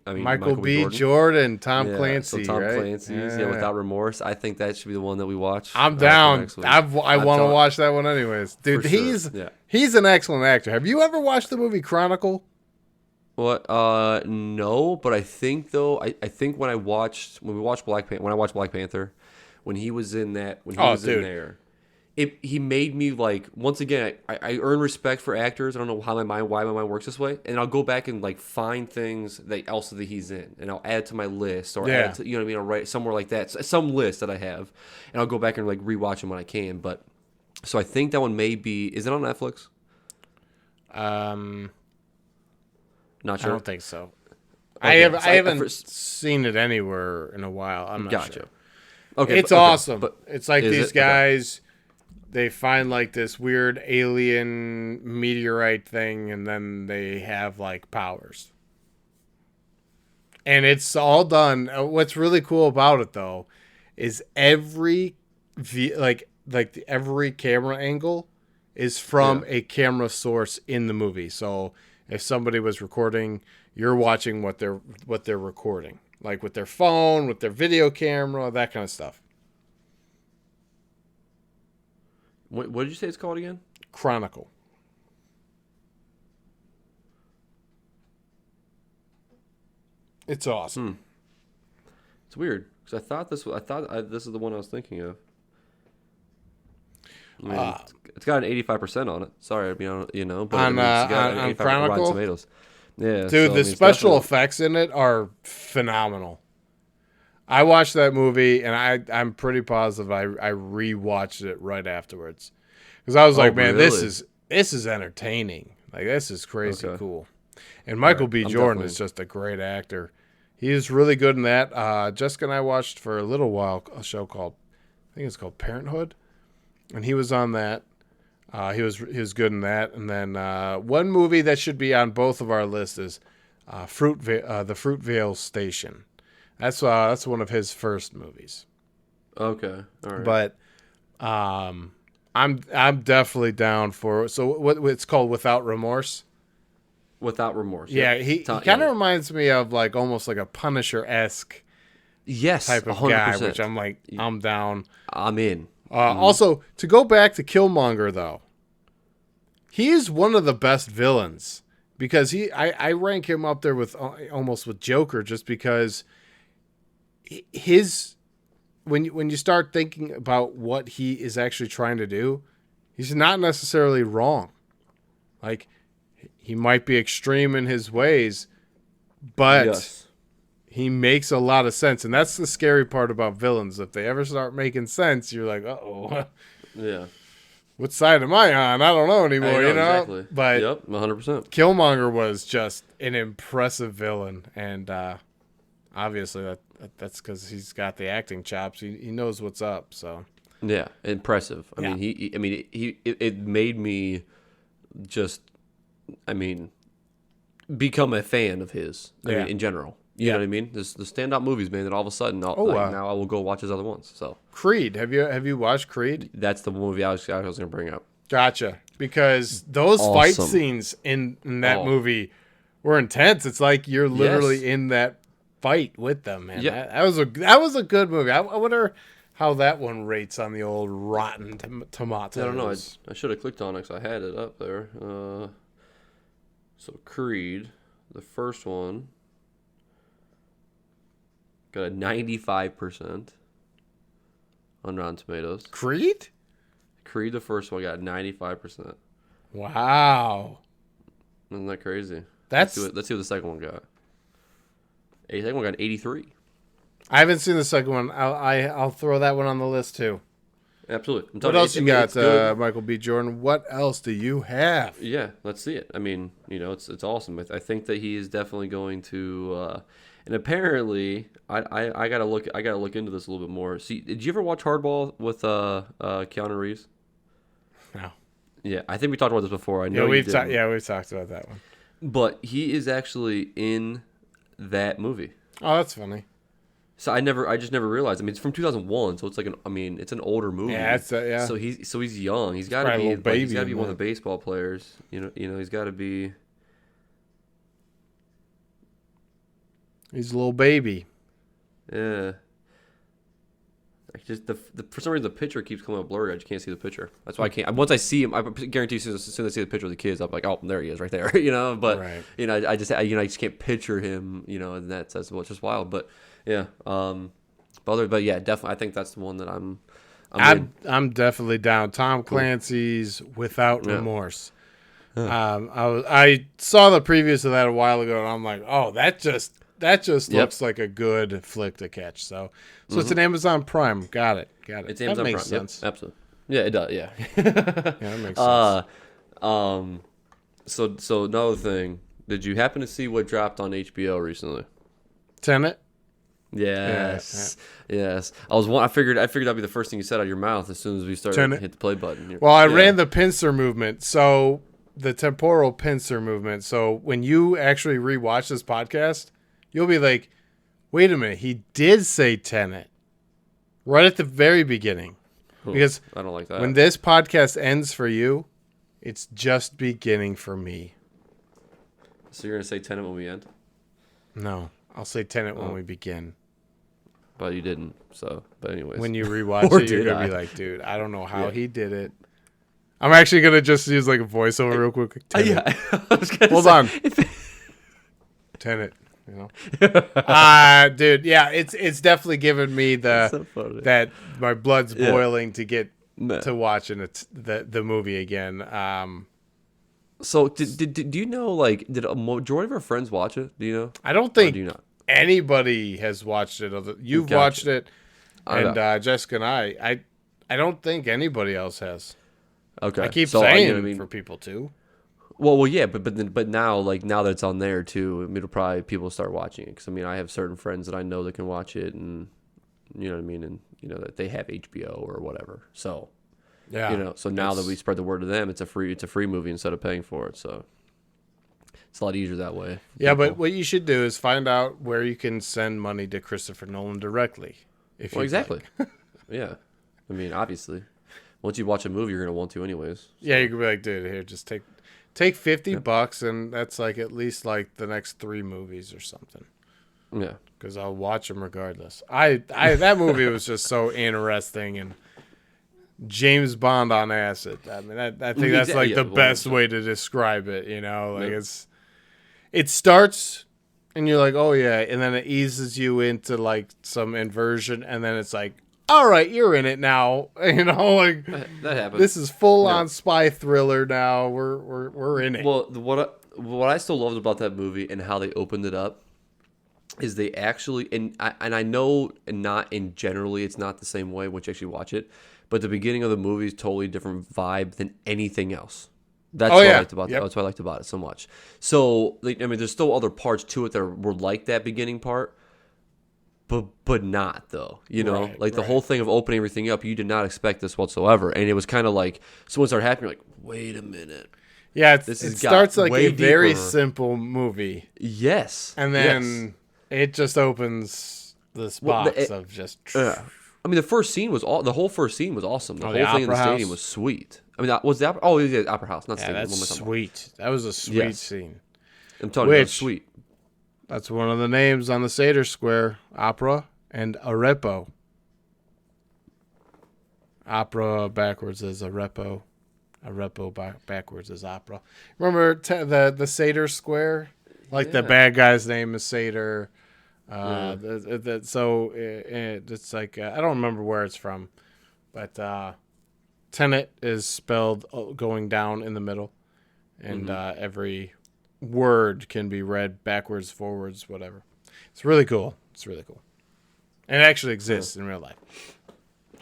Michael B. Jordan. Jordan, Tom Yeah, Clancy, so Tom right? Clancy's Without Remorse. I think that should be the one that we watch. I'm for down. next week. I want to telling- watch that one anyways, dude. For sure, He's yeah. he's an excellent actor. Have you ever watched the movie Chronicle? What? No, but I think though, I think when I watched Black Panther, when he was in that, when he was in dude. there, he made me like once again. I earn respect for actors. I don't know why my mind works this way, and I'll go back and like find things that he's in, and I'll add to my list or add to, you know what I mean. I'll write somewhere like that, some list that I have, and I'll go back and like rewatch them when I can. But so I think that one may be. Is it on Netflix? Not I sure. don't think so. Okay, I so haven't seen it anywhere in a while. I'm not Gotcha. sure. Okay, It's okay, awesome. but It's like is these it? Okay. guys, they find like this weird alien meteorite thing, and then they have like powers. And it's all done. What's really cool about it though, is every every camera angle is from a camera source in the movie. So if somebody was recording, you're watching what they're recording, like with their phone, with their video camera, that kind of stuff. What did you say it's called again? Chronicle. It's awesome. It's weird because I thought this is the one I was thinking of. I mean, it's got an 85% on it. Sorry, but On, it's got an on 85% Chronicle? Rotten Tomatoes. Yeah, Dude, so, I the mean, it's special definitely- effects in it are phenomenal. I watched that movie, and I'm pretty positive I rewatched it right afterwards because I was like, man, really? this is entertaining. Like this is crazy Okay. cool. And Michael B. I'm Jordan definitely- is just a great actor. He is really good in that. Jessica and I watched for a little while a show called, I think it's called Parenthood, and he was on that. He was good in that. And then one movie that should be on both of our lists is the Fruitvale Station. That's one of his first movies. Okay, all right. But I'm definitely down for it. So what it's called Without Remorse. Without Remorse. Yeah, yep. he kind of reminds me of like almost like a Punisher-esque yes, type of 100%. guy, which I'm like I'm down. I'm in. Also, to go back to Killmonger though, he is one of the best villains because I rank him up there with almost with Joker just because his when you start thinking about what he is actually trying to do, he's not necessarily wrong. Like he might be extreme in his ways, but Yes. he makes a lot of sense, and that's the scary part about villains. If they ever start making sense, you're like, uh-oh. Yeah. what side am I on? I don't know anymore, I know, you know? exactly. But Yep, 100%. Killmonger was just an impressive villain, and obviously that's because he's got the acting chops. He knows what's up, so. Yeah, impressive. I Yeah. mean, it made me just, I mean, become a fan of his. I mean, in general. You know what I mean? There's the standout movies, man, that all of a sudden, now I will go watch his other ones. So Creed, have you watched Creed? that's the movie I was going to bring up. Gotcha. Because those fight scenes in that movie were intense. It's like you're literally in that fight with them, man. Yeah. That was a good movie. I wonder how that one rates on the old Rotten Tomatoes. I don't know. I should have clicked on it because I had it up there. So Creed, the first one, got a 95% on Rotten Tomatoes. Creed, the first one, got 95%. Wow. Isn't that crazy? Let's see what the second one got. The second one got 83. I haven't seen the second one. I'll throw that one on the list too. Absolutely. What else you got, Michael B. Jordan? What else do you have? Yeah, let's see it. I mean, it's awesome. I think that he is definitely going to. And apparently, I gotta look into this a little bit more. See, did you ever watch Hardball with Keanu Reeves? No. Yeah, I think we talked about this before. I know we've talked about that one. But he is actually in that movie. Oh, that's funny. So I just never realized. I mean, it's from 2001, so it's like it's an older movie. Yeah, yeah. So he's young. He's got to be he's got to be one of the baseball players. He's got to be. He's a little baby. Yeah. Just for some reason the picture keeps coming up blurry. I just can't see the picture. That's why I can't. Once I see him, I guarantee as soon as I see the picture of the kids, I'm like, oh, there he is, right there. But right. I just can't picture him. In that sense. Well, it's just wild. But yeah. But yeah, definitely. I think that's the one that I'm definitely down. Tom Clancy's Without Remorse. I saw the previews of that a while ago, and I'm like, oh, that just looks like a good flick to catch. So it's an Amazon Prime. Got it. It's Amazon Prime. Sense. Yep, absolutely. Yeah, it does. Yeah. Yeah, that makes sense. So another thing, did you happen to see what dropped on HBO recently? Tenet. Yes. Yes. I figured that'd be the first thing you said out of your mouth as soon as we started to hit the play button. Well, I ran the pincer movement. So the temporal pincer movement. So when you actually rewatch this podcast, you'll be like, wait a minute, he did say Tenet right at the very beginning. Because I don't like that. When this podcast ends for you, it's just beginning for me. So you're going to say Tenet when we end? No, I'll say Tenet when we begin. But you didn't, but anyways. When you rewatch it, you're going to be like, dude, I don't know how he did it. I'm actually going to just use like a voiceover real quick. Yeah. I was gonna Hold say, on. Tenet. Dude, yeah, it's definitely given me that my blood's boiling to get to watching the movie again. So do you know, like, did a majority of our friends watch it? Do you know? I don't think do you not? Anybody has watched it. You've watched it, and Jessica and I don't think anybody else has. Okay, I keep saying for people to. Well, yeah, but now that it's on there too, it'll probably people start watching it because I have certain friends that I know that can watch it, and you know what I mean, and that they have HBO or whatever. So yeah, so now that we spread the word to them, it's a free movie instead of paying for it. So it's a lot easier that way. Yeah, but what you should do is find out where you can send money to Christopher Nolan directly. Exactly. Yeah, obviously, once you watch a movie, you're gonna want to anyways. So. Yeah, you can be like, dude, here, just take $50 and that's like at least like the next 3 movies or something. Yeah, because I'll watch them regardless. That movie was just so interesting, and James Bond on acid. I think that's like the best way to describe it. It starts and you're like, oh yeah, and then it eases you into like some inversion, and then it's like, all right, you're in it now. That happens. This is full on spy thriller now. We're in it. Well, what I still loved about that movie and how they opened it up is they actually, and I know not in generally it's not the same way once you actually watch it, but the beginning of the movie is totally different vibe than anything else. That's what I liked about Yep. That's what I liked about it so much. So like, I mean, there's still other parts to it that were like that beginning part, but not though. You know, Right, like the right. whole thing of opening everything up, you did not expect this whatsoever, and it was kind of like so when it started happening, you're like, wait a minute, Yeah, this it has got starts like way a very deeper. simple movie, Yes, and yes. then it just opens this Well, box of just. I mean, the whole first scene was awesome. The Oh, whole the thing in the opera stadium house? was sweet. I mean, that was the opera. Oh, yeah, opera house, not Yeah, stadium. that's What am I talking sweet. That was a sweet Yes. scene. about? I'm telling you, that's Which- sweet. That's one of the names on the Seder Square. Opera and arepo. Opera backwards is arepo. Arepo backwards is opera. Remember the Seder Square? Like the Yeah. bad guy's name is Seder. Yeah. So it's like I don't remember where it's from, but Tenet is spelled going down in the middle, and every word can be read backwards, forwards, whatever. It's really cool. It's really cool. And it actually exists in real life.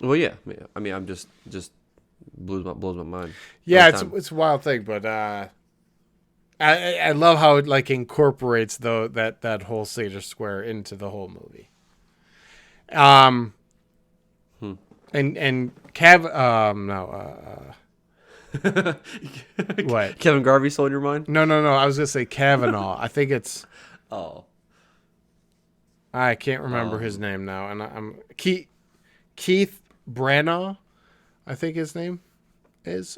Well, yeah. I mean, I'm just blows my mind. Yeah, Every time. it's a wild thing, but I love how it like incorporates that whole Seder Square into the whole movie. And Cav what? Kevin Garvey still in your mind? No. I was gonna say Kavanaugh. I think it's Oh, I can't remember his name now, and I'm Keith Branagh, I think his name is.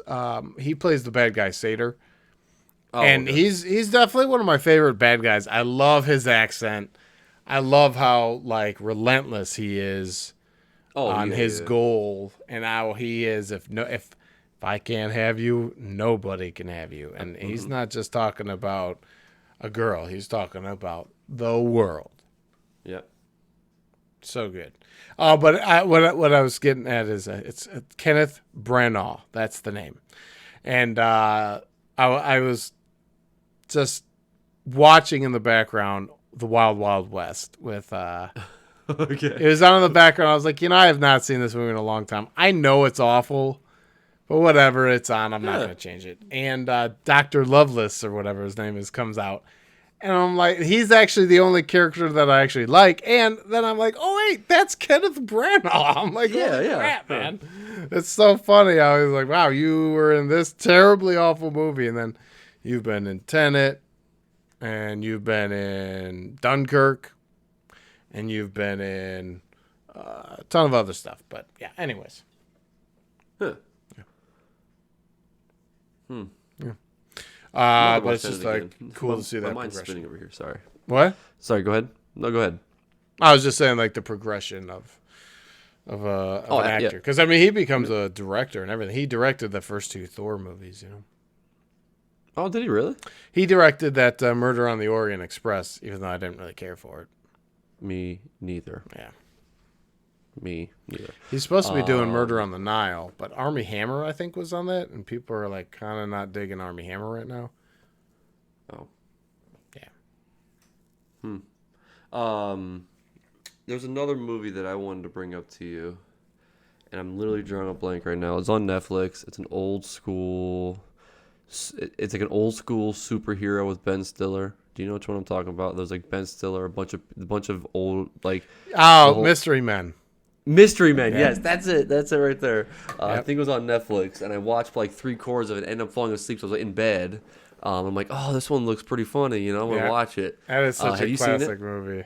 He plays the bad guy Seder. And okay. he's definitely one of my favorite bad guys. I love his accent. I love how like relentless he is on his goal and how he is. If I can't have you, nobody can have you. And he's not just talking about a girl. He's talking about the world. Yeah. So good. But what I was getting at is it's Kenneth Branagh. That's the name. And I was just watching in the background the Wild Wild West with Okay. it was on in the background. I was like, I have not seen this movie in a long time. I know it's awful, but whatever, it's on. I'm not going to change it. And Dr. Lovelace or whatever his name is comes out. And I'm like, he's actually the only character that I actually like. And then I'm like, oh wait, that's Kenneth Branagh. I'm like, holy crap, man. It's so funny. I was like, wow, you were in this terribly awful movie, and then you've been in Tenet, and you've been in Dunkirk, and you've been in a ton of other stuff. But yeah, anyways. Huh. But it's just like cool to see that My mind's progression. spinning over here. Sorry. What? Sorry. Go ahead. No, go ahead. I was just saying like the progression of an actor, because I mean he becomes a director and everything. He directed the first two Thor movies. Oh, did he really? He directed that Murder on the Orient Express, even though I didn't really care for it. Me neither. Yeah. Me neither. He's supposed to be doing Murder on the Nile, but Armie Hammer, I think, was on that, and people are like kind of not digging Armie Hammer right now. Oh. Yeah. There's another movie that I wanted to bring up to you, and I'm literally drawing a blank right now. It's on Netflix. It's an old school. It's like an old school superhero with Ben Stiller. Do you know which one I'm talking about? There's like Ben Stiller, a bunch of old like. Mystery Men. Mystery Men, Yeah. yes, that's it right there. I Yep. think it was on Netflix, and I watched like 3/4 of it, ended up falling asleep, so I was in bed. I'm like, oh, this one looks pretty funny, I'm going to watch it. That is such have a you seen classic it? movie.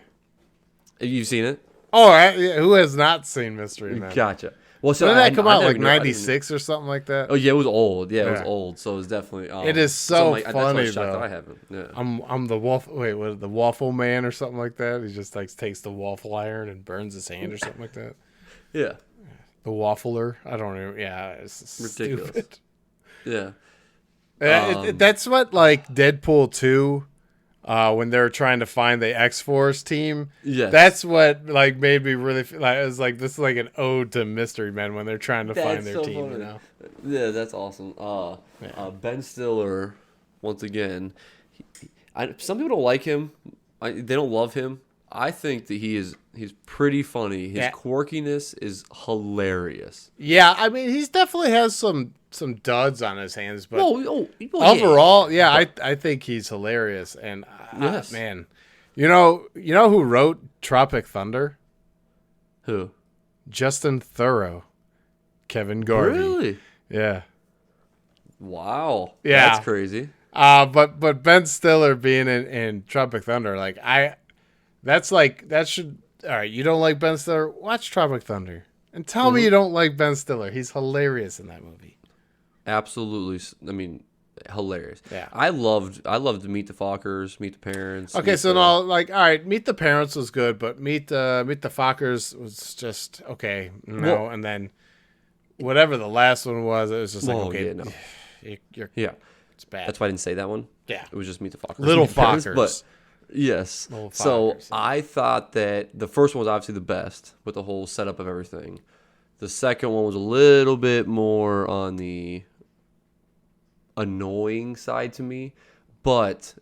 Have you seen it? Oh, who has not seen Mystery Men? Gotcha. Well, so Didn't that I come out never like knew- I didn't- 96 or something like that? Oh, yeah, it was old. Yeah, it was Yeah. old, so it was definitely... It is so I'm like, that's why I'm funny, shocked though. that I haven't. Yeah. I'm the the Waffle Man or something like that. He just like takes the waffle iron and burns his hand or something like that. Yeah. The Waffler. I don't know. Yeah, it's Ridiculous. stupid. Yeah. That's what like Deadpool 2 when they're trying to find the X-Force team. Yes. That's what like made me really feel like it was like this is like an ode to Mystery Men when they're trying to find their so team, funny. you know. Yeah, that's awesome. Ben Stiller, once again, some people don't like him. They don't love him. I think that he's pretty funny. His quirkiness is hilarious. Yeah, I mean, he's definitely has some duds on his hands, but overall, I think he's hilarious. And yes. Man, you know who wrote Tropic Thunder? Who? Justin Theroux, Kevin Garvey. Really? Yeah. Wow. Yeah. That's crazy. But Ben Stiller being in Tropic Thunder, like that should. All right, you don't like Ben Stiller? Watch Tropic Thunder and tell me you don't like Ben Stiller. He's hilarious in that movie. Absolutely. I mean, hilarious. Yeah. I loved Meet the Fockers, Meet the Parents. Okay, so now, like, all right, Meet the Parents was good, but Meet the Fockers was just okay. No, well, and then whatever the last one was, it was just like, okay, yeah, no. you're it's bad. That's why I didn't say that one. Yeah, it was just Meet the Fockers, Little Fockers, but yes. So I thought that the first one was obviously the best with the whole setup of everything. The second one was a little bit more on the annoying side to me, but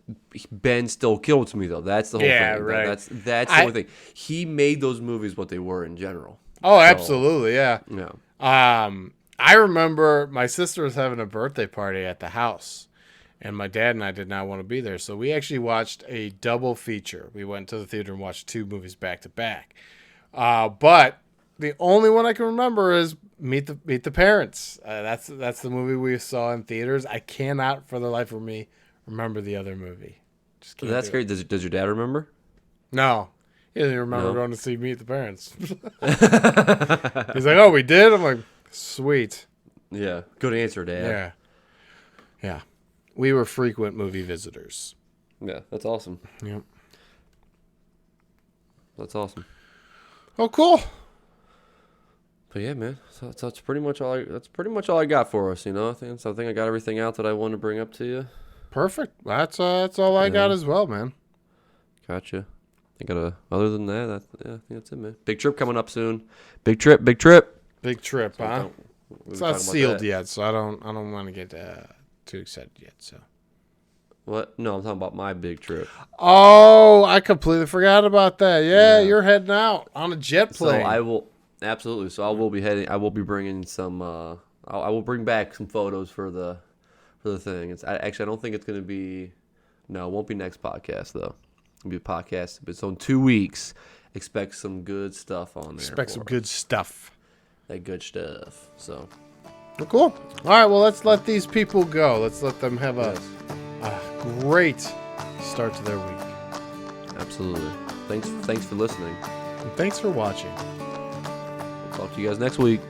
Ben still killed to me though. That's the whole thing. Right. That's the only thing. He made those movies what they were in general. Oh, absolutely, yeah. Yeah. I remember my sister was having a birthday party at the house, and my dad and I did not want to be there, so we actually watched a double feature. We went to the theater and watched 2 movies back to back. But the only one I can remember is Meet the Parents. That's the movie we saw in theaters. I cannot, for the life of me, remember the other movie. Just can't. That's great. Does your dad remember? No, he doesn't even remember going to see Meet the Parents. He's like, "Oh, we did." I'm like, "Sweet." Yeah, good answer, Dad. Yeah. We were frequent movie visitors. Yeah, that's awesome. Yep. That's awesome. Oh, cool. But yeah, man, so that's pretty much all. That's pretty much all I got for us. You know, I think I got everything out that I wanted to bring up to you. Perfect. That's all I got as well, man. Gotcha. Other than that, I think that's it, man. Big trip coming up soon. Big trip. Big trip, huh? It's not sealed yet, so I don't want to get too excited yet. So. What? No, I'm talking about my big trip. Oh, I completely forgot about that. Yeah, you're heading out on a jet plane. So I will. Absolutely. So I will be heading. I will be bringing some. I will bring back some photos for the thing. I don't think it's going to be. No, it won't be next podcast though. It'll be a podcast, but it's on 2 weeks. Expect some good stuff on there. Expect some good stuff. That good stuff. So. Well, cool. All right. Well, let's let these people go. Let's let them have a great start to their week. Absolutely. Thanks for listening. And thanks for watching. Talk to you guys next week.